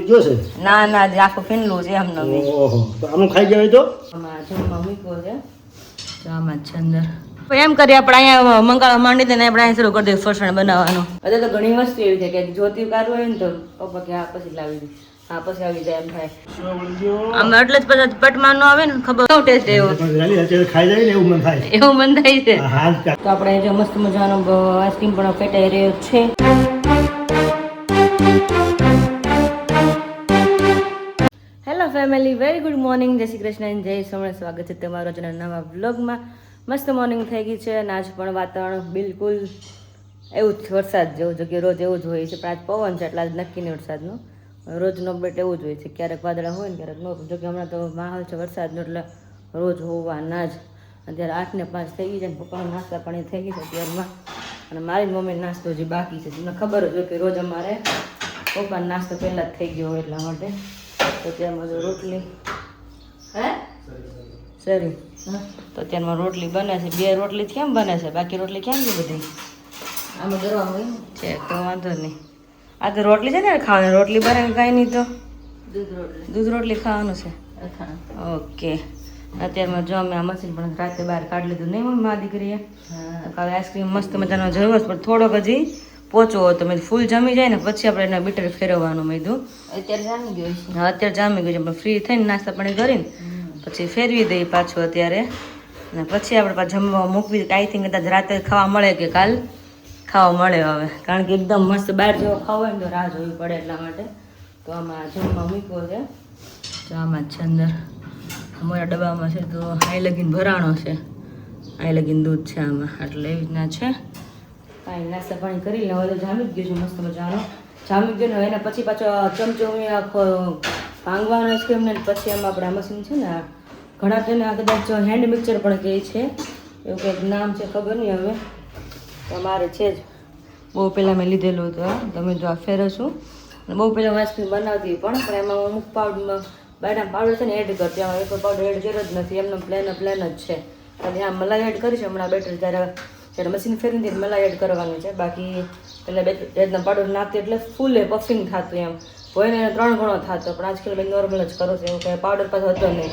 જો છે ના ના જે આખું ફીનલું છે એમ નવી. ઓહો તો આનું ખાઈ જાય તો આમાં જમવા મૂક્યો છે તો આમાં જ છે અંદર. એમ કરીએ આપણે અહીંયા મંગાવવા માંડી દે ને આપણે અહીંયા શરૂ કરી દઈએ ફરસાણ બનાવવાનું. અત્યારે તો ઘણી વસ્તુ એવી છે કે જોતી કાઢવું હોય ને તો પપ્પા કે આ પછી લાવી દે, હા પછી આવી જાય એમ થાય. આમાં એટલે જ પછી પટમાં ન આવે ને ખબર કેવો ટેસ્ટ એવો અત્યારે ખાઈ જાય ને એવું મન થાય. એવું મન થાય છે. હા તો આપણે જો મસ્ત મજાનો આઈસ્ક્રીમ પણ ફેટાઈ રહ્યો છે. Hello family, very good morning, જય શ્રી કૃષ્ણ, જય સોમનાથ. સ્વાગત છે તમારો આજના નવા વ્લોગમાં. મસ્ત મોર્નિંગ થઈ ગઈ છે અને આજ પણ વાતાવરણ બિલકુલ એવું જ વરસાદ જેવું છે કે રોજ એવું જ હોય છે, પણ આજ પવન છે એટલે આજ નક્કી નહીં વરસાદનું. રોજનો અપડેટ એવું જ હોય છે, ક્યારેક વાદળા હોય ને ક્યારેક ન. જો કે હમણાં તો માહોલ છે વરસાદનો એટલે રોજ હોવાના જ. અત્યારે 8 ને 5 થઈ ગઈ છે અને પપ્પાનો નાસ્તા પાણી થઈ ગઈ છે અત્યારમાં, અને મારી મમ્મી નાસ્તો હજી બાકી છે. તમને ખબર જ હોય કે રોજ અમારે પપ્પાનો નાસ્તો પહેલાં જ થઈ ગયો હોય એટલા માટે. તો ત્યારમાં જો રોટલી હે સરી તો ત્યારમાં રોટલી બને છે. 2 રોટલી કેમ બને છે? બાકી રોટલી કેમ છે બધી આમાં ગરમ હોય છે તો વાંધો નહીં. આ તો રોટલી છે ને ખાવાની, રોટલી બને કાંઈ નહીં તો દૂધ રોટલી ખાવાનું છે. ઓકે. અત્યારમાં જો અમે આ મશીન પણ રાતે બહાર કાઢી લીધું નહીં મમ્મી મા દીકરીએ. હવે આઈસ્ક્રીમ મસ્ત મજાનો જરૂર પણ થોડોક હજી પોચો હતો. મેં ફૂલ જમી જાય ને પછી આપણે એના બીટર ફેરવવાનું મેં કીધું. અત્યારે જામી ગયું છે. હા અત્યારે જામી ગયું છે, પણ ફ્રી થઈને નાસ્તા પાણી કરીને પછી ફેરવી દઈએ પાછું અત્યારે, અને પછી આપણે પાછું જમવા મૂકવી. આઈ થિંક કદાચ રાતે ખાવા મળે કે કાલ ખાવા મળે હવે, કારણ કે એકદમ મસ્ત બહાર જેવો ખાવો હોય ને તો રાહ જોવી પડે એટલા માટે. તો આમાં જમવા મૂક્યો છે તો આમાં જ છે અંદર અમારા ડબ્બામાં છે. તો આઈ લગીને ભરાણો છે, આઈ લગીને દૂધ છે આમાં, એટલે એવી રીતના છે. કાંઈ નાસ્તા પાણી કરી લે. હવે તો જામી જ ગયું છે મસ્ત મજાનો, જામી ગયો ને. એના પછી પાછો ચમચો આખો ભાંગવાનો આઈસ્ક્રીમ ને પછી એમાં આપણે આ મશીન છે ને ઘણા તેને આ કદાચ હેન્ડ મિક્સર પણ કહે છે, એવું કંઈક નામ છે ખબર નહીં હવે. તમારે છે જ બહુ પહેલાં મેં લીધેલું હતું. તમે જો આ ફેરવશું અને બહુ પહેલાં હું આઈસ્ક્રીમ બનાવતી પણ એમાં હું અમુક પાવડરમાં બાયના પાવડર છે ને એડ કરતી. આમાં એક પાવડર એડ કર્યો જ નથી, એમનો પ્લેન જ છે. અને આ મલાઈ એડ કરી છે હમણાં બેટર જ્યારે મશીન ફેરવી હતી મલાઈ એડ કરવાની છે. બાકી પહેલાં બેટના પાવડર નાખતી એટલે ફૂલે પફિંગ થતું એમ હોય ને 3 ગણો થતો, પણ આજકાલ મેં નોર્મલ જ કરું છું, એવું કંઈ પાવડર પાછો હતો નહીં.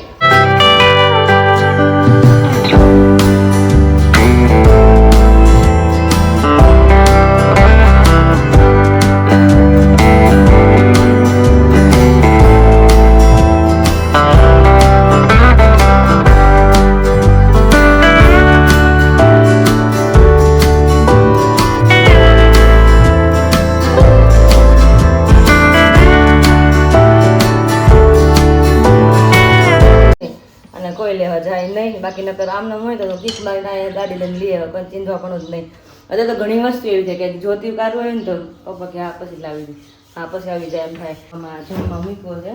કોઈ લેવા જાય નહીં, બાકી નકર આમનામ હોય તો કિસ મારીને ગાડી લઈને લઈ આવે, કોઈ ચીંધવા પણ જ નહીં. અત્યારે તો ઘણી વસ્તુ એવી છે કે જોતી કાઢવું હોય ને તો પપ્પા કે આ પછી લાવી દે, હા પછી આવી જાય એમ થાય. આમાં જમવા મૂક્યો છે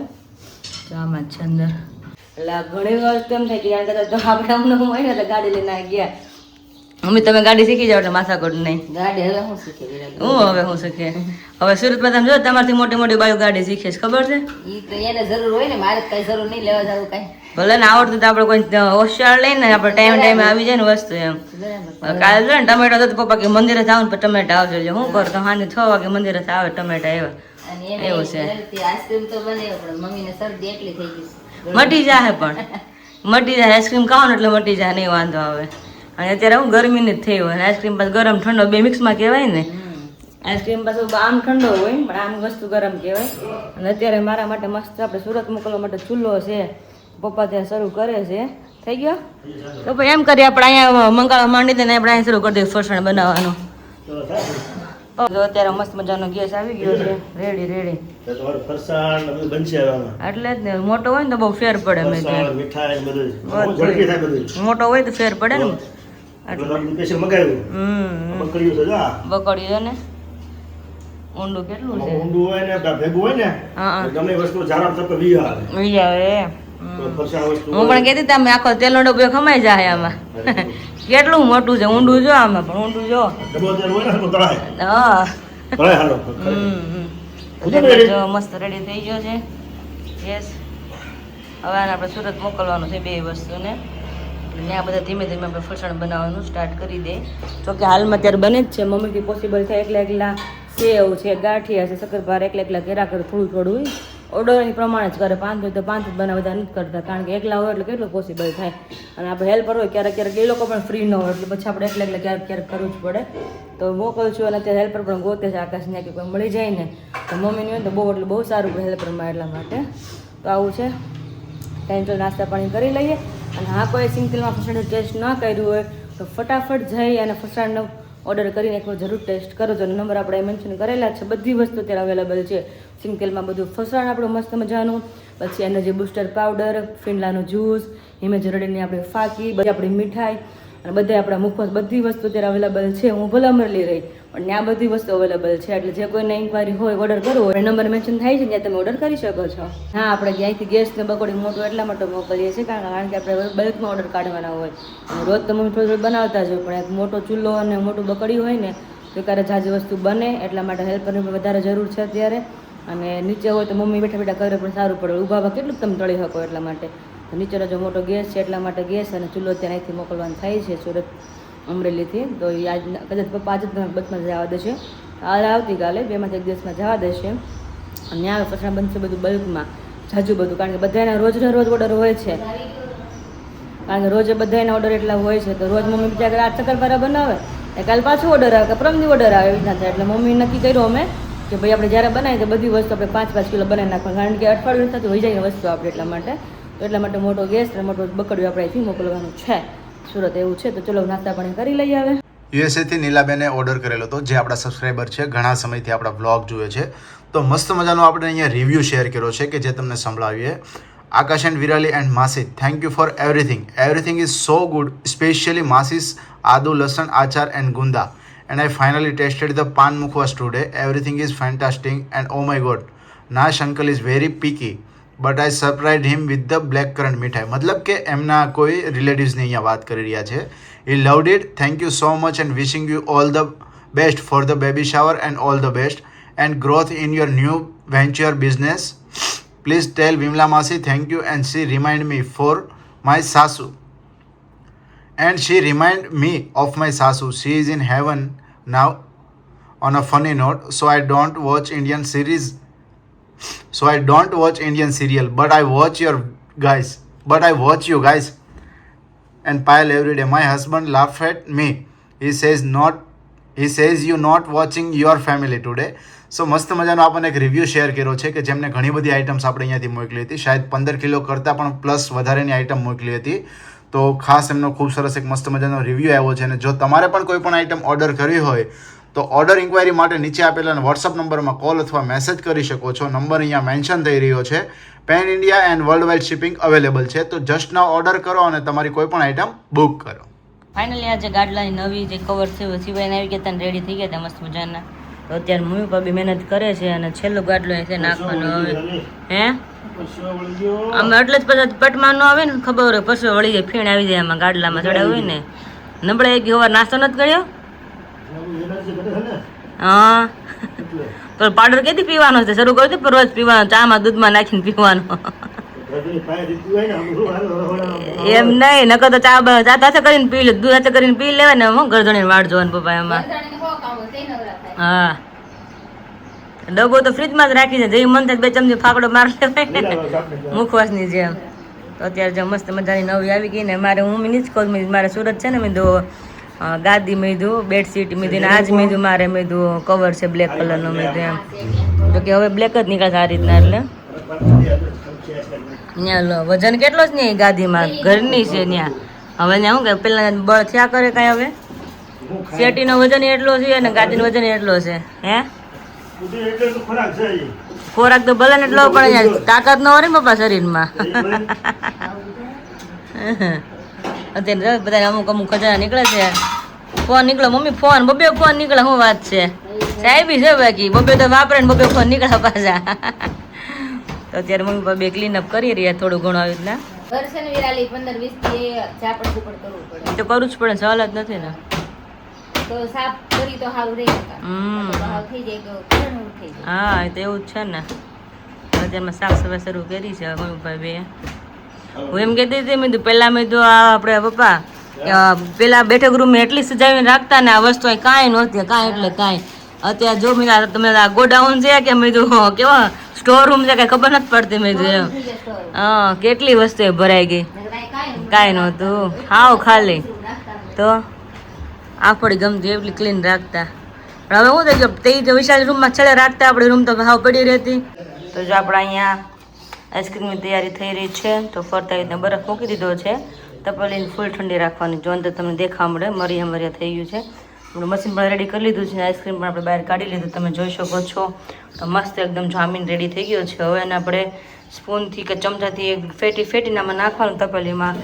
તો આમાં જ છે અંદર. એટલે આ ઘણી વસ્તુ એમ થાય કે યાર કદાચ તો આપણે આમનામ હોય ને તો ગાડી લઈને ગયા. મમ્મી તમે ગાડી શીખી જાવ એટલે માથાકોટ નહીં. ગાડી હવે હું શીખી હવે હું શીખે. હવે સુરતમાં તમે જો તમારથી મોટી મોટી બાયું ગાડી શીખે છે ખબર છે. એ તો એને જરૂર હોય ને, મારે કઈ જરૂર નહીં લેવા જવું કઈ. ભલે ને આવડતું તો આપણે કોઈ હોશિયાર લઈને આપણે ટાઈમે આવી જાય ને વસ્તુ એમ. કાલે જો ને ટમેટા તો પપ્પા કે મંદિરે જાવ ને ટમેટા આવજો, એટલે હું કરું તો સાંજે 6 વાગે મંદિરે આવે ટમેટા એવા એવું છે. આઈસ્ક્રીમ તો બને પણ મમ્મીને શરદી એટલી થઈ ગઈ મટી જાય, પણ મટી જાય આઈસ્ક્રીમ ખાવ ને એટલે મટી જાય, નહીં વાંધો આવે. અને અત્યારે હું ગરમીની જ થઈ હોય અને આઈસ્ક્રીમ પાછું ગરમ ઠંડો બે મિક્સમાં કહેવાય ને. આઈસ્ક્રીમ પાછું આમ ઠંડો હોય પણ આમ વસ્તુ ગરમ કહેવાય. અને અત્યારે મારા માટે મસ્ત આપણે સુરત મોકલવા માટે ચૂલો છે, પપ્પા ત્યાં શરૂ કરે છે. થઈ ગયો તો ભાઈ એમ કરીએ આપણે અહીંયા મંગાવવા માંડી દે ને આપણે અહીંયા શરૂ કરી દઈએ ફરસાણ બનાવવાનું. તો અત્યારે મસ્ત મજાનો ગેસ આવી ગયો છે, રેડી એટલે જ ને. મોટો હોય ને તો બહુ ફેર પડે. મોટો હોય તો ફેર પડે ને. બકડ્યું ને ઊંડું કેટલું છે, ઊંડું હોય ને ભેગું હોય ને ગમે વસ્તુ જારા તક વી આવે. હું પણ કહેતી તમે આખો તેલનો ડબ્બો ખમાઈ જાય આમાં. કેટલું મોટું છે, ઊંડું જો આમાં, પણ ઊંડું જો. હા જો મસ્ત રેડી થઈ ગયો છે ગેસ. હવે આને આપણે સુરત મોકલવાનું છે 2 વસ્તુને, એટલે ત્યાં બધા ધીમે ધીમે આપણે ફરસાણ બનાવવાનું સ્ટાર્ટ કરી દે. જોકે હાલમાં અત્યારે બને જ છે, મમ્મીથી પોસિબલ થાય એકલા સેવ છે, ગાંઠિયા છે, શક્કરપારા એકલા ઘેરા કરે થોડું થોડું હોય ઓર્ડરની પ્રમાણે જ કરે. 5 હોય તો 5 જ બનાવે, બધા નથી કરતા, કારણ કે એકલા હોય એટલે કેટલું પોસિબલ થાય. અને આપણે હેલ્પર હોય ક્યારેક એ લોકો પણ ફ્રી ન હોય, એટલે પછી આપણે એકલા ક્યારેક કરવું જ પડે. તો મોકલું છું. અને અત્યારે હેલ્પર પણ ગોતે છે આકાશને, કે કોઈ મળી જાય ને તો મમ્મીની હોય તો બહુ સારું પડે હેલ્પરમાં, એટલા માટે. તો આવું છે. ટાઈમ તો નાસ્તા પાણી કરી લઈએ. અને હા, કોઈ સિંગલમાં ફરસાણ ટેસ્ટ ન કર્યું હોય તો ફટાફટ જઈ અને ફરસાણનો ઓર્ડર કરીને એકવાર જરૂર ટેસ્ટ કરો છો. નંબર આપણે મેન્શન કરેલા છે. બધી વસ્તુ અત્યારે અવેલેબલ છે સિંગલમાં. બધું ફરસાણ આપણું મસ્ત મજાનું, પછી એનર્જી બૂસ્ટર પાવડર, ફિનલાનો જ્યુસ, હિમેજ રડીની આપણી ફાકી, બધી આપણી મીઠાઈ અને બધા આપણા મુખવાસ, બધી વસ્તુ અત્યારે અવેલેબલ છે. હું ભલે અમરેલી રહી પણ ત્યાં બધી વસ્તુ અવેલેબલ છે. એટલે જે કોઈને ઇન્ક્વાયરી હોય, ઓર્ડર કરવો હોય, નંબર મેન્શન થાય છે ત્યાં તમે ઓર્ડર કરી શકો છો. હા, આપણે ત્યાંથી ગેસને બકોડી મોટું એટલા માટે મોકલીએ છીએ કારણ કે આપણે બલ્કમાં ઓર્ડર કાઢવાના હોય. અને રોજ તો મમ્મી થોડું બનાવતા જ હોય, પણ એક મોટો ચૂલો અને મોટું બકડી હોય ને તો ક્યારે ઝાઝી વસ્તુ બને, એટલા માટે હેલ્પરની વધારે જરૂર છે અત્યારે. અને નીચે હોય તો મમ્મી બેઠા કરે પણ સારું પડે, ઊભા કેટલું તમે તળી શકો, એટલા માટે. તો નીચેનો જો મોટો ગેસ છે એટલા માટે ગેસ અને ચૂલો ત્યાં અહીંથી મોકલવાનું થાય છે સુરત અમરેલીથી. તો એ આજ કદાચ પપ્પા આજ જ બસમાં જવા દેશે, આવતીકાલે 2માંથી 1 દિવસમાં જવા દેશે. અને ત્યાં પછી બનશે બધું બલ્કમાં ઝાઝું બધું, કારણ કે બધાના રોજના રોજ ઓર્ડર હોય છે. કારણ કે રોજે બધાના ઓર્ડર એટલા હોય છે. તો રોજ મમ્મી બીજા આ ચક્કરપારા બનાવે, કાલે પાછું ઓર્ડર આવે, પ્રમદી ઓર્ડર આવે, એવી રીતના થાય. એટલે મમ્મી નક્કી કર્યો અમે કે ભાઈ આપણે જ્યારે બનાવીએ તો બધી વસ્તુ આપણે 5-5 કિલો બનાવી નાખવા, કારણ કે અઠવાડિયું થતું હોઈ જાય વસ્તુ આપણે, એટલા માટે. તો એટલા માટે મોટો ગેસ અને મોટો બકડ્યું આપણે અહીંથી મોકલવાનું છે સુરત, એવું છે. તો ચલો નાસ્તા પાણી કરી લઈએ હવે. યુએસએથી નીલાબેને ઓર્ડર કરેલો હતો, જે આપણા સબસ્ક્રાઈબર છે, ઘણા સમયથી આપણા વ્લોગ જુએ છે. તો મસ્ત મજાનો આપણે અહીંયા રિવ્યૂ શેર કર્યો છે કે જે તમને સંભળાવીએ. આકાશ એન્ડ વિરાલી એન્ડ માસી, thank you for everything. Everything is so good, specially masses આદુ લસણ આચાર and Gunda. And I finally tasted the pan mukhwas today. Everything is fantastic and oh my god, Nash uncle is very picky. But I surprised him with the black currant મીઠાઈ. મતલબ કે એમના કોઈ રિલેટિવ્સની અહીંયા વાત કરી રહ્યા છે. He loved it. Thank you so much and wishing you all the best for the baby shower and all the best and growth in your new venture business. Please tell Vimla Masi thank you and she remind me for my sasu. And she remind me of my sasu. She is in heaven now. On a funny note, so I don't watch Indian serial, but I watch you guys and Pile every day. My husband laugh at me. He says you not watching your family today. સો મસ્ત મજાનો આપણને એક review share કર્યો છે કે જેમને ઘણી બધી આઇટમ્સ આપણે અહીંયાથી મોકલી હતી, શાયદ 15 કિલો કરતાં પણ પ્લસ વધારેની આઇટમ મોકલી હતી. તો ખાસ એમનો ખૂબ સરસ એક મસ્ત મજાનો રિવ્યૂ આવ્યો છે. અને જો તમારે પણ કોઈ પણ આઇટમ ઓર્ડર કરવી હોય તો ઓર્ડર ઇન્ક્વાયરી માટે નીચે આપેલા વોટ્સઅપ નંબરમાં કોલ અથવા મેસેજ કરી શકો છો. નંબર અહીંયા મેન્શન થઈ રહ્યો છે. Pen India and world wide shipping available છે. તો જસ્ટ નાવ ઓર્ડર કરો અને તમારી કોઈ પણ આઇટમ બુક કરો. ફાઇનલી આજે ગાડલાની નવી જે કવર છે સિવાયને આવી ગયા હતા, રેડી થઈ ગયા હતા મસ્ત મજાના. તો અત્યારે મમ્મી પપ્પા બી મહેનત કરે છે અને છેલ્લો ગાડલો છે નાખવાનો હવે. હે આમ એટલે જ પછી પટમાં ન આવે ને ખબર હોય, પછી વળી જાય, ફીણ આવી જાય આમાં ગાડલામાં ચડાવ્યું હોય ને. નબળા એક હવાર નાસ્તો નથી કર્યો. હા, તો પાવડર કેથી પીવાનો છે? શરૂ કર્યું હતું રોજ પીવાનો, ચામાં દૂધમાં નાખીને પીવાનો. એમ નહીં, નકર તો ચા હાથે કરીને પી લે, દૂધ હાથે કરીને પી લેવાય ને. હું ગરદણી વાળ જોવાનું પપ્પા એમાં. હા, ડબ્બો તો ફ્રીજમાં જ રાખી છે, જેવી મન થાય 2 ચમચી ફાકડો મારી લેવાય મુખવાસની જેમ. તો અત્યારે જો મસ્ત મજાની નવી આવી ગઈ ને મારે હું જ કહું, મારે સુરત છે ને મેં દો ગાદી મેંધું, બેડશીટ મેંધી, આજ મેંધું, મારે મેંધું કવર છે બ્લેક કલરનો મેંધું એમ. તો કે હવે બ્લેક જ નીકળશે આ રીતના. એટલે ત્યાં વજન કેટલો જ નહીં ગાદીમાં, ઘરની છે ત્યાં. હવે ત્યાં શું કે પેલા બળ થયા કરે કાંઈ, હવે શેટીનો વજન એટલો છે અને ગાદીનો વજન એટલો છે. હે ખોરાક તો ભલે ને એટલો પણ તાકાત ન હોય ને પપ્પા શરીરમાં. અત્યારે બધા અમુક ખજાના નીકળે છે. ફોન નીકળે મમ્મી, ફોન બબે ફોન નીકળે, શું વાત છે સાહેબી છે બાકી બબે તો વાપરે ને બબે ફોન નીકળે પાછા. તો અત્યારે મમ્મી પપ્પા બે ક્લીન અપ કરી રહ્યા થોડું ઘણું આવી રીતના. તો કરવું જ પડે, સવાલ જ નથી ને. હા, એ તો એવું જ છે ને. અત્યારમાં સાફ સફાઈ શરૂ કરી છે મમ્મી પપ્પા બે. હું એમ કહેતી હતી મેં પહેલાં મેં તો આપણે પપ્પા પેલા બેઠક રૂમ એટલી સજાવીને રાખતા ને આ વસ્તુ કાંઈ નહોતી, કાંઈ એટલે કાંઈ. અત્યારે જો મેં તમે આ ગોડાઉન છે કે મેં કેવા સ્ટોર રૂમ છે કઈ ખબર નથી પડતી મેં જોયું હા કેટલી વસ્તુ ભરાઈ ગઈ કાંઈ નહોતું હાવ ખાલી તો આપણી ગમતી એટલી ક્લીન રાખતા પણ હવે શું થઈ ગયું તે જે વિશાળ રૂમમાં છેલ્લે રાખતા આપણી રૂમ તો હાવ પડી રહેતી તો જો આપણે અહીંયા આઈસ્ક્રીમની તૈયારી થઈ રહી છે તો ફરતા રીતના બરફ મૂકી દીધો છે તપેલીને ફૂલ ઠંડી રાખવાની જો અંદર તમને દેખવા મળે મરિયા થઈ ગયું છે આપણે મશીન પણ રેડી કરી લીધું છે આઈસ્ક્રીમ પણ આપણે બહાર કાઢી લીધું તમે જોઈ શકો છો તો મસ્ત એકદમ જામીન રેડી થઈ ગયો છે હવે એને આપણે સ્પૂનથી કે ચમચાથી ફેટીને આમાં નાખવાનું તપેલીમાં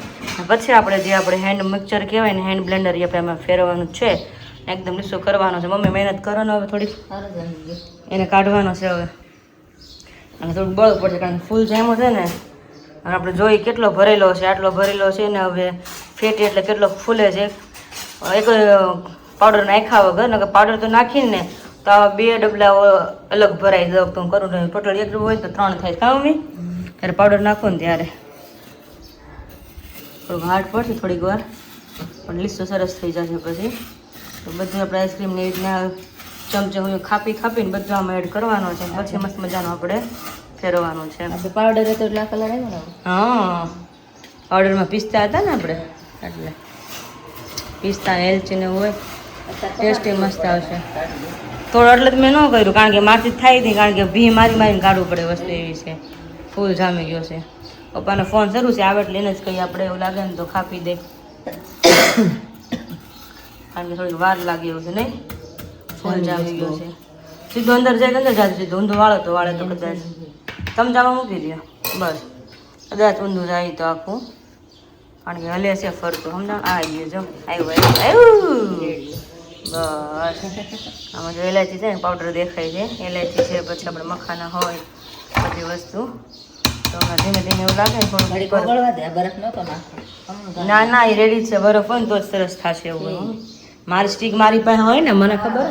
પછી આપણે જે આપણે હેન્ડ મિક્સર કહેવાય ને હેન્ડ બ્લેન્ડર એ આપણે એમાં ફેરવવાનું છે એકદમ લીસો કરવાનો છે મમ્મી મહેનત કરવાનો હવે થોડીક એને કાઢવાનો છે હવે અને થોડુંક બળ પડશે કારણ કે ફૂલ જામો છે ને અને આપણે જોઈએ કેટલો ભરેલો છે આટલો ભરેલો છે ને હવે ફેટી એટલે કેટલો ફૂલે છે એક પાવડર નાખ્યા વગર નકર પાવડર તો નાખીને ને તો આવા 2 ડબલા અલગ ભરાઈ દઉં તો હું કરું ટોટલ 1 હોય તો 3 થાય ખાવ મેં ત્યારે પાવડર નાખો ને ત્યારે થોડુંક હાર્ડ પડશે થોડીક વાર પણ લીસો સરસ થઈ જશે પછી તો બધું આપણે આઈસ્ક્રીમને એ રીતના ચમચે હું ખાપીને બધું આમાં એડ કરવાનો છે પછી મસ્ત મજાનો આપણે ફેરવવાનું છે પાવડર તો એટલા કલર આવ્યો ને હા પાવડરમાં પિસ્તા હતા ને આપણે એટલે પિસ્તા એલચી ને હોય ટેસ્ટ મસ્ત આવશે થોડું એટલે તો મેં ન કર્યું કારણ કે મારથી થાય નહીં કારણ કે ભી મારીને કાઢવું પડે વસ્તુ એવી છે ફૂલ જામી ગયો છે પપ્પાનો ફોન શરૂ છે આવે એટલે એને જ કહીએ આપણે એવું લાગે ને તો ખાપી દે કારણ કે થોડીક વાર લાગે એવું છે નહીં ફૂલ જામી ગયો છે સીધું અંદર જાય અંદર જાય સીધું ઊંધું વાળો તો વાળે તો કદાચ ચમચામાં મૂકી દો બસ કદાચ ઊંધું જાય તો આખું કારણ કે હલે છે ફરતું સમજાવ આવી ગયું જો આવ્યું બસ આમાં જો ઇલાયચી છે ને પાવડર દેખાય છે ઇલાયચી છે પછી આપણે મખાના હોય બધી વસ્તુ તો ધીમે ધીમે એવું લાગે ને થોડું ના એ રેડી છે બરફ હોય ને તો જ સરસ થશે એવું મારી સ્ટીક મારી પાસે હોય ને મને ખબર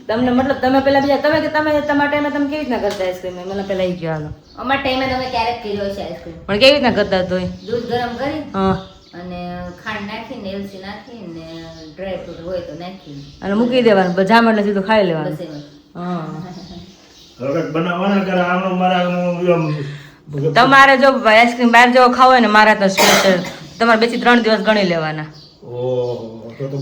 તમને મતલબ તમે પેલા બીજા તમે તમારા ટાઈમે તમે કેવી રીતના કરતા આઈસ્ક્રીમ મને પેલા આવી ગયો હાલો અમારા ટાઈમે તમે ક્યારેક કર્યો છે આઈસ્ક્રીમ પણ કેવી રીતના કરતા તોય દૂધ ગરમ કરી હા અને ખાંડ નાખીને એલચી નાખીને ડ્રાય ફ્રૂટ હોય તો નાખી અને મૂકી દેવાનું જામ એટલે સીધું ખાઈ લેવાનું બસ એમ હા હવે બનાવવાના કરે આનો મારા તમારે જો આઈસ્ક્રીમ બહાર જેવો ખાવો હોય ને મારા તો સ્પેશિયલ તમારે 2 થી 3 દિવસ ગણી લેવાના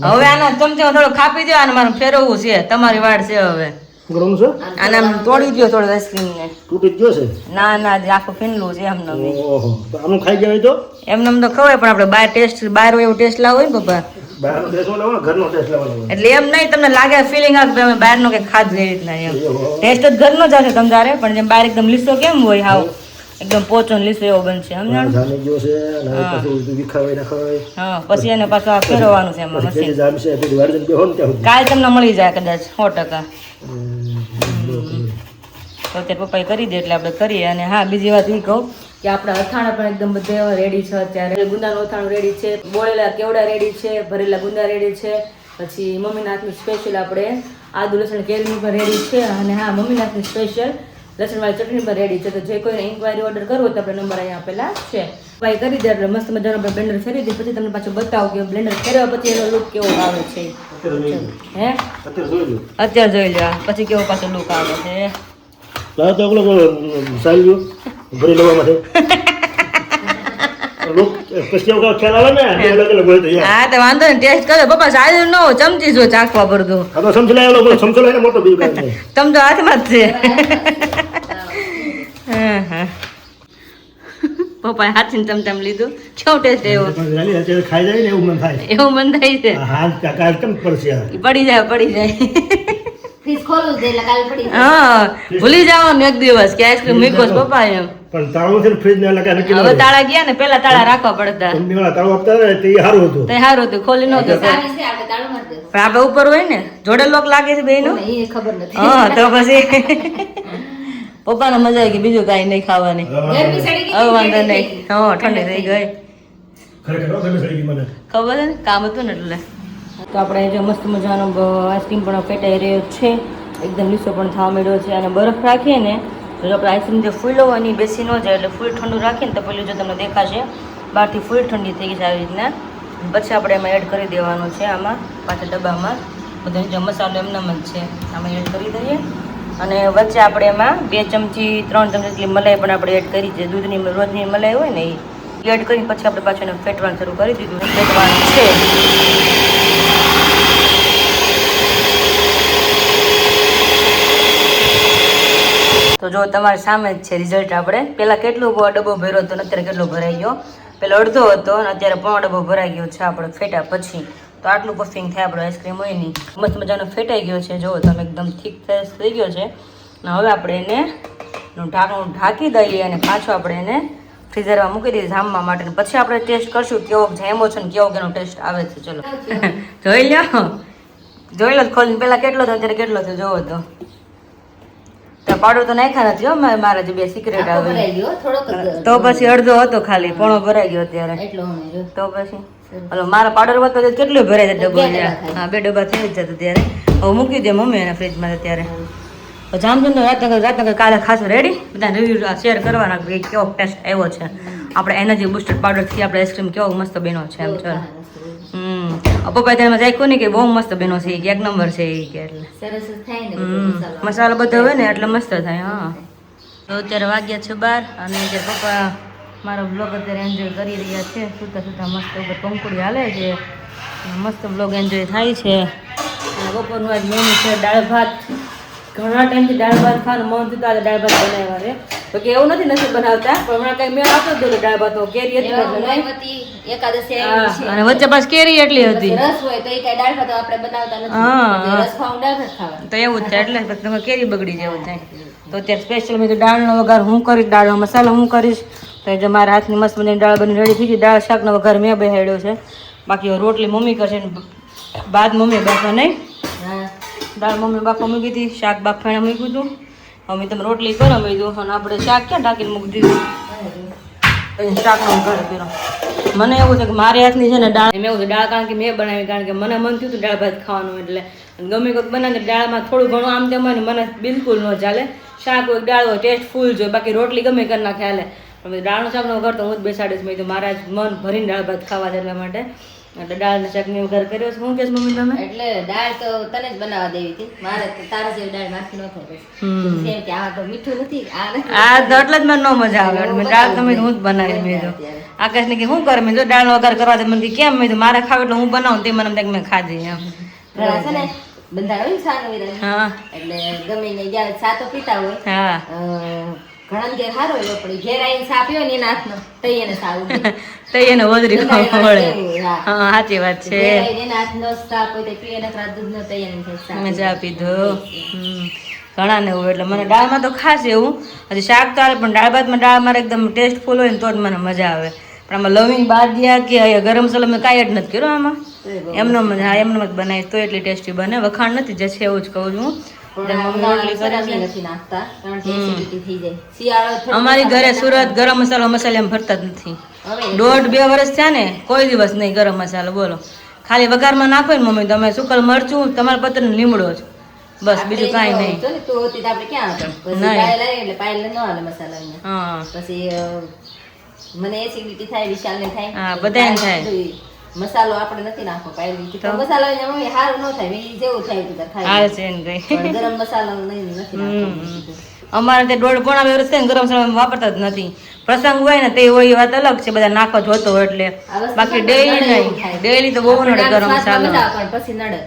હવે આના ચમચે થોડો ખાપી દો અને મારે ફેરવવું છે તમારી વાડ છે હવે ગરમ છે આને આમ તોડી દો થોડો આઈસ્ક્રીમ ને તૂટી ગયો છે ના આખું ફીનલું છે એમને ઓહો તો આનું ખાઈ ગયા હોય તો એમને તો ખવાય પણ આપણે બહાર એવો ટેસ્ટ લાવો હોય ને પપ્પા બહારનો ટેસ્ટ લેવાનો ઘરનો ટેસ્ટ લેવાનો એટલે એમ નહીં તમને લાગે ફિલિંગ આવે તમે બહારનો કંઈક ખાધું એ રીતના એમ ટેસ્ટ જ ઘરનો જ હશે તમારે પણ જેમ બહાર એકદમ લીસો કેમ હોય હાવ એકદમ પોચો ને લીસો એવો બનશે સમજાણું જામી ગયો છે અને પછી વિખાવાય ના ખવાય હા પછી એને પાછું આ ફેરવવાનું છે એમાં મશીન જામશે પછી વારજન કે હોન ત્યાં કાલ તમને મળી જાય કદાચ 100% તો તે પપ્પાએ કરી દે એટલે આપણે કરીએ અને હા બીજી વાત એ કહું કે આપણા અથાણા પણ એકદમ બધા એવા રેડી છે અત્યારે ગુંદાનું અથાણું રેડી છે બોળેલા કેવડા રેડી છે ભરેલા ગુંદા રેડી છે પછી મમ્મીના હાથનું સ્પેશિયલ આપણે આદુ લસણ કેરીની પણ રેડી છે અને હા મમ્મીના હાથની સ્પેશિયલ લસણવાળી ચટણી પણ રેડી છે તો જે કોઈને ઇન્ક્વાયરી ઓર્ડર કરવો તો આપણે નંબર અહીંયા આપેલા છે ભાઈ કરી દે એટલે મસ્ત મજાનો આપણે બ્લેન્ડર ફેરવી દઈએ પછી તમને પાછું બતાવો કે બ્લેન્ડર ફેરવ્યા પછી એનો લુક કેવો આવે છે હે અત્યારે જોઈ લો પછી કેવો પાછો લુક આવે છે લાવ તો ઓલો સાલ્યો ભરી લેવા માટે લોક પછી એવું ખ્યાલ આવે ને અલગ અલગ હોય તો હા તો વાંધો ને ટેસ્ટ કરો પપ્પા સારું ન હોય ચમચી જો ચાખવા પડતું આ તો સમસલાય મોટો બીજું કાંઈ નહીં ચમચો હાથમાં જ છે હા પપ્પાએ હાથીને ચમચામ લીધું કેવો ટેસ્ટ એવો અત્યારે ખાઈ જાય ને એવું મન થાય એવું મન થાય છે હા કાલ કેમ પડશે પડી જાય ફ્રીજ ખોલું છે એટલે કાલે પડી હા ભૂલી જવાનું એક દિવસ કે આઈસ્ક્રીમ મૂકો છે પપ્પા એમ પણ તાળું છે ફ્રીજ ને લગા નક્કી હવે તાળા ગયા ને પેલા તાળા રાખવા પડતા કંપનીવાળા તાળું આપતા ને તે સારું હતું તે સારું હતું ખોલી નહોતું સારી છે આપણે તાળું મારી દેવું પણ આપણે ઉપર હોય ને જોડે લોક લાગે છે બેનો એ ખબર નથી હા તો પછી પપ્પાને મજા આવી ગઈ બીજું કાંઈ નહીં ખાવાની ગરમી સડી ગઈ હવે વાંધો નહીં હા ઠંડી થઈ ગઈ ખરેખર ગમે સડી ગઈ મને ખબર છે ને કામ હતું ને એટલે તો આપણે જે મસ્ત મજાનો આઈસ્ક્રીમ પણ ફેટાઈ રહ્યો છે એકદમ લીસો પણ થવા માંડ્યો છે અને બરફ રાખીએ ને તો આપણે આઈસ્ક્રીમ જે ફૂલો હોય એની બેસી ન જાય એટલે ફૂલ ઠંડુ રાખીએ ને તો પેલું જો તમને દેખાશે બહારથી ફૂલ ઠંડી થઈ ગઈ છે આવી રીતના પછી આપણે એમાં એડ કરી દેવાનું છે આમાં પાછળ ડબ્બામાં બધો જે મસાલો એમનામ જ છે આમાં એડ કરી દઈએ અને વચ્ચે આપણે એમાં 2 ચમચી 3 ચમચી જેટલી મલાઈ પણ આપણે એડ કરી છે. દૂધની રોજની મલાઈ હોય ને એ એડ કરીને પછી આપણે પાછું એને ફેટવાનું શરૂ કરી દીધું. ફેટવાનું છે. તો જો તમારી સામે જ છે રિઝલ્ટ. આપણે પહેલાં કેટલો ડબ્બો ભર્યો હતો ને અત્યારે કેટલો ભરાઈ ગયો. પહેલાં અડધો હતો અને અત્યારે પોણો ડબ્બો ભરાઈ ગયો છે આપણે ફેટા પછી. તો આટલું પફિંગ થાય આપણે આઈસ્ક્રીમ હોય નહીં. મસ્ત મજાનો ફેટાઈ ગયો છે. જો તમે એકદમ થીક થઈ ગયો છે. અને હવે આપણે એને ઢાંકણું ઢાંકી દઈએ અને પાછું આપણે એને ફ્રીઝરમાં મૂકી દઈએ જામવા માટે. પછી આપણે ટેસ્ટ કરશું કેવો જામ્યો છે ને કેવો એનો ટેસ્ટ આવે છે. ચલો જોઈ લો ખોલીને પહેલાં કેટલો હતો અત્યારે કેટલો થયો જોવો તો. પાવડર તો નાખ્યા નથી હો મારા જે 2 સિક્રેટ આવે તો પછી અડધો હતો ખાલી પોણો ભરાઈ ગયો અત્યારે તો પછી હલો મારા પાવડર વધતો કેટલું ભરાય છે ડબ્બો. હા 2 ડબ્બા થઈ જ જતો ત્યારે. હવે મૂકી દે મમ્મી એના ફ્રીજમાં અત્યારે. જામજન રાતનગર કાલે ખાસ રેડી બધા રિવ્યુ શેર કરવાના કે કેવો ટેસ્ટ આવ્યો છે. આપણે એનર્જી બુસ્ટર પાવડરથી આપણે આઈસ્ક્રીમ કેવો મસ્ત બન્યો છે એમ. ચાલો પપ્પા તેમાં જાયકો ને કે બહુ મસ્ત બન્યો છે એક નંબર છે એ કે એટલે મસાલો બધો હોય ને એટલે મસ્ત થાય. હા તો અત્યારે વાગ્યા છે 12 અને અત્યારે પપ્પા મારો બ્લોગ અત્યારે એન્જોય કરી રહ્યા છે. સુતા સુતા મસ્ત ઉપર પંખુડી હાલે છે. મસ્ત બ્લોગ એન્જોય થાય છે. અને બપોરનું આજ મેનુ છે દાળ ભાત. ઘણા ટાઈમથી દાળ ભાત ખાવાનું મન થતું આજે દાળ ભાત બનાવ્યા છે. તો કે એવું નથી બનાવતા પણ હમણાં કઈ મેળ આવતો જ દાળ ભાત કેરી હતી અને વચ્ચે પાસ કેરી એટલી હતી તો એવું જ થાય એટલે તમે કેરી બગડી જાય એવું થાય. તો અત્યારે સ્પેશિયલ મેં દાળનો વઘાર હું કરીશ દાળનો મસાલો હું કરીશ. તો જે મારા હાથની મસ્ત મજાની દાળ બની રેડી થઈ ગઈ. દાળ શાકનો વઘાર મેં બેહાડ્યો છે. બાકી રોટલી મમ્મી કરશે ને બાદ મમ્મી બાફા નહીં. દાળ મમ્મી બાફા મૂકી હતી. શાક બાફાને મૂક્યું હતું. હવે તમે રોટલી કરો મેં કીધું અને આપણે શાક ક્યાં ઢાંકીને મૂકી દીધું. શાકનો વઘાર કર્યો. મને એવું છે કે મારી હાથની છે ને દાળ મેં એવું છે દાળ કારણ કે મેં બનાવી કારણ કે મને મન થયું હતું દાળ ભાત ખાવાનું એટલે ગમે કોઈક બનાવે દાળમાં થોડું ઘણું આમ તેમ હોય ને મને બિલકુલ ન ચાલે. શાક હોય દાળ હોય ટેસ્ટ ફૂલ જોઈએ બાકી રોટલી ગમે કરી નાખે હાલે. પણ દાળનું શાકનો વઘાર તો હું જ બેસાડીશ. મેં તો મારા મન ભરીને દાળ ભાત ખાવા છે એટલા માટે એટલે દાળના શાકનો વઘાર કર્યો છે. શું કહેશ મમ્મી તમે? એટલે દાળ તો તને જ બનાવવા દેવી હતી મારે તો તારા જેવી દાળ નાખી ન થાય કે આ તો મીઠું નથી આ તો એટલે જ મને ન મજા આવે. દાળ તમે હું જ બનાવી. મેં તો આકાશને કે શું કરે મેં જો દાળનો વઘાર કરવા દે. મને કેમ મેં મારે ખાવ એટલે હું બનાવું તે મને મેં ખાધી એમ. ઘણા છે ને બંધા હોય સાનો હા એટલે ગમે ને જ્યાં સાતો પીતા હોય હા ઘણા ઘેર સારો હોય પણ ઘેર આવીને સા પીવો ને એના હાથનો તઈ એને સારું તઈ એને વધરી મળે. હા સાચી વાત છે. એના હાથનો સા કોઈ તે પીએ ને દૂધ નો તઈ એને મજા પીધો. ઘણા ને એવું એટલે મને દાળમાં તો ખાસ એવું હજી શાક તો આવે પણ દાળ ભાતમાં દાળ મારે એકદમ ટેસ્ટફુલ હોય ને તો જ મને મજા આવે. પણ આમાં લવિંગ બાદિયા કે ગરમ મસાલો મેં કાંઈ જ નથી કર્યો આમાં. એમનો મજા એમનો જ બનાવી તો એટલી ટેસ્ટી બને. વખાણ નથી જે છે એવું જ કહું છું. અમારી ઘરે સુરત ગરમ મસાલો મસાલા ભરતા જ નથી. 1.5-2 વર્ષ થયા ને કોઈ દિવસ નહીં ગરમ મસાલો બોલો. ખાલી વઘારમાં નાખો ને મમ્મી તમે સુકલ મરચું તમારા પત્ર ને લીમડો જ બસ બીજું કાંઈ નહીં. મને એસિડિટી થાય વિશાલને થાય હા બધાને થાય. મસાલો આપણે નથી નાખવો પાયલી તો મસાલો મમ્મી હારું ન થાય ઈ જેવું થાય તો થાય હાલ છે ને ગઈ ગરમ મસાલો નથી નાખવો. અમારે તે 1.5-2 વર્ષ થઈને ગરમ મસાલો વાપરતા જ નથી. પ્રસંગ હોય ને તે હોય વાત અલગ છે બધા નાખો જોતો એટલે બાકી ડેઈલી નહીં. ડેઈલી તો બહુ નડે ગરમ મસાલો પછી નડે.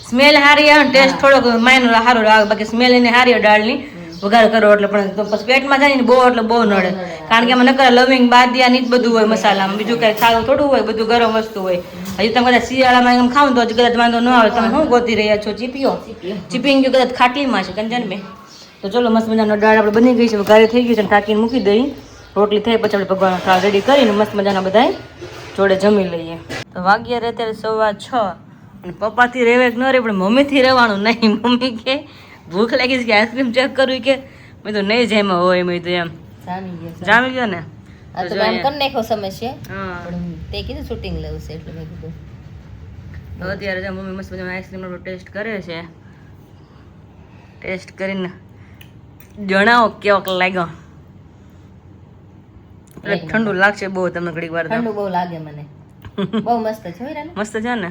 સ્મેલ હારી આવે ને ટેસ્ટ થોડોક માઇનર સારો આવે બાકી સ્મેલ એને હારી આવે દાળની વઘાર કરો એટલે પણ પછી પેટમાં જાય ને બહુ એટલે બહુ નડે કારણ કે એમાં નકર લવિંગ બાદિયા ની જ બધું હોય મસાલામાં બીજું કઈ સારું થોડું હોય બધું ગરમ વસ્તુ હોય. હજી તમે કદાચ શિયાળામાં એમ ખાવ તો કદાચ વાંધો ન આવે. તમે શું ગોતી રહ્યા છો ચીપીઓ ચીપિંગ કદાચ ખાટલીમાં છે કંજન બે. તો ચલો મસ્ત મજાનો દાળ આપણે બની ગઈ છે વઘારે થઈ ગઈ છે ટાંકીને મૂકી દઈ. રોટલી થઈ પછી આપણે ભગવાનનો થાળ રેડી કરીને મસ્ત મજાના બધા જોડે જમી લઈએ. તો વાગ્યા અત્યારે 6:15 અને પપ્પાથી રહેવે ન રહે પણ મમ્મીથી રહેવાનું નહીં. મમ્મી કે ભૂખ લાગી છે કે આઈસ્ક્રીમ ચેક કરવી કે મેં તો નહીં જેમાં હોય મેં તો એમ જામી ગયો ને આ તો કામ કરી નાખો સમસ્યા પણ તે કીધું શૂટિંગ લેવું છે એટલે મેં કીધું તો અત્યારે મમ્મી મસ્ત મજાનો આઈસ્ક્રીમનો ટેસ્ટ કરે છે. ટેસ્ટ કરીને જણાવો કેવોક લાગ્યો. એટલે ઠંડુ લાગશે બહુ તમને ઘડીક વાર. ઠંડુ બહુ લાગે મને. બહુ મસ્ત છે મસ્ત છે ને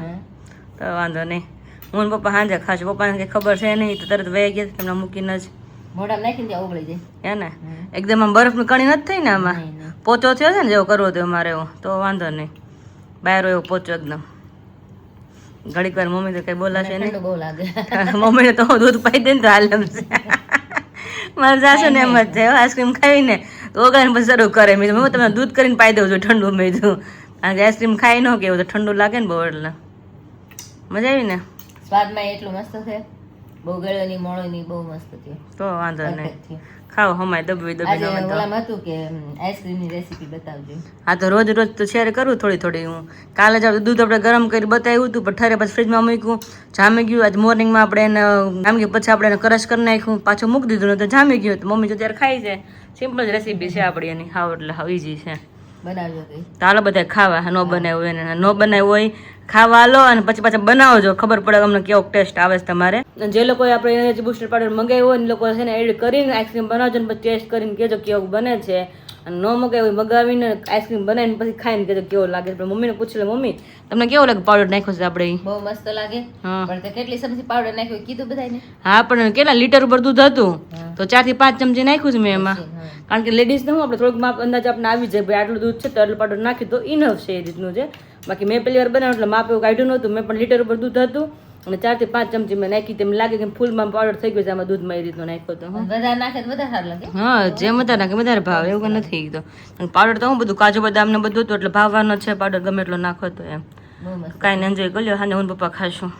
તો વાંધો નહીં. હું પપ્પા સાંજે ખાશું. પપ્પાને કંઈ ખબર છે નહીં તો તરત વહી ગયા તમને મૂકીને જ મોઢામાં નાખીને ત્યાં ઓગળી જાય. હે ને એકદમ આમ બરફની કણી નથી થઈ ને આમાં પોચો થયો છે ને જેવો કરવો તો મારે એવો તો વાંધો નહીં બહાર એવો પોચો એકદમ ઘડીક વાર મમ્મી તો કઈ બોલાશે નહીં ઠંડુ બહુ લાગે. મમ્મીને તો દૂધ પાઈ દે ને તો હાલ છે મારે જાશે ને એમ જ થાય આઈસ્ક્રીમ ખાઈને તો ઓગાને પછી શરૂ કરે મેં મમ્મી તમે દૂધ કરીને પાઈ દઉં છું ઠંડુ મેં કીધું કારણ કે આઈસ્ક્રીમ ખાઈ ન કેવું તો ઠંડુ લાગે ને બહુ એટલે મજા આવી ને સ્વાદમાં એટલું મસ્ત છે, બહુ ગળ્યો નહીં મોળો નહીં, બહુ મસ્ત થયો. તો વાંધો નહીં Perfect થયો. ખાઓ હમાય દબવી આજે દબી ઓલામાં હતું કે આઈસ્ક્રીમની રેસીપી બતાવજો. હા તો રોજ રોજ તો શેર કરું થોડી થોડી હું કાલે જ આપણે દૂધ આપણે ગરમ કરી બતાવ્યું હતું પણ ઠરે પછી ફ્રીજમાં મૂક્યું જામી ગયું આજ મોર્નિંગમાં આપણે એને જામી ગયું પછી આપણે એને ક્રશ કરી નાખ્યું પાછું મૂકી દીધું ને તો જામી ગયું તો મમ્મી તો ત્યારે ખાઈ છે સિમ્પલ જ રેસીપી છે આપણી એની હાવ એટલે હાવ ઈઝી છે બનાવજો કઈ. તો હાલો બધા ખાવા ન બનાવ્યું હોય ને ન બનાવ્યું હોય ખાવા હાલો અને પછી પાછા બનાવજો ખબર પડે અમને કેવો ટેસ્ટ આવે છે તમારે જે લોકોએ આપણે એનર્જી બૂસ્ટર પાવડર મંગાવ્યો હોય ને લોકો છે ને એડ કરીને આઈસ્ક્રીમ બનાવજો ને પછી ટેસ્ટ કરીને કહેજો કેવું બને છે અને ન મગાવ્યું મગાવીને આઈસ્ક્રીમ બનાવીને પછી ખાઈને કહેજો કેવો લાગે છે મમ્મીને પૂછી લે મમ્મી તમને કેવો લાગે પાવડર નાખ્યો છે આપણે બહુ મસ્ત લાગે. હા. પણ તે કેટલી ચમચી પાવડર નાખ્યો કીધું બધાને? હા પણ કેટલા લીટર ઉપર દૂધ હતું તો 4 થી 5 ચમચી નાખ્યું છે મેં એમાં કારણ કે લેડીઝ ને હું આપણે થોડુંક માપ અંદાજ આપણે આવી જાય ભાઈ આટલું દૂધ છે તો આટલું પાવડર નાખી તો ઇનફ છે એ રીતનું છે બાકી મેં પહેલી વાર બનાવ્યું એટલે માપ એવું કાઢ્યું નહોતું મેં પણ લીટર ઉપર દૂધ હતું અને 4 થી 5 ચમચી મેં નાખી તેમ લાગે કે ફૂલમાં પાવડર થઈ ગયો છે આમાં દૂધમાં એ રીતનું નાખ્યો તો વધારે નાખે તો વધારે સારું લાગે. હા જેમ વધારે નાખે વધારે ભાવ એવું કંઈ નથી તો પાવડર તો હું બધું કાજુ બદામ ને બધું હતું એટલે ભાવવાનો છે પાવડર ગમે એટલો નાખો તો એમ બહુ મસ્ત. કાંઈ એન્જોય કરી લો હા હું પપ્પા ખાશું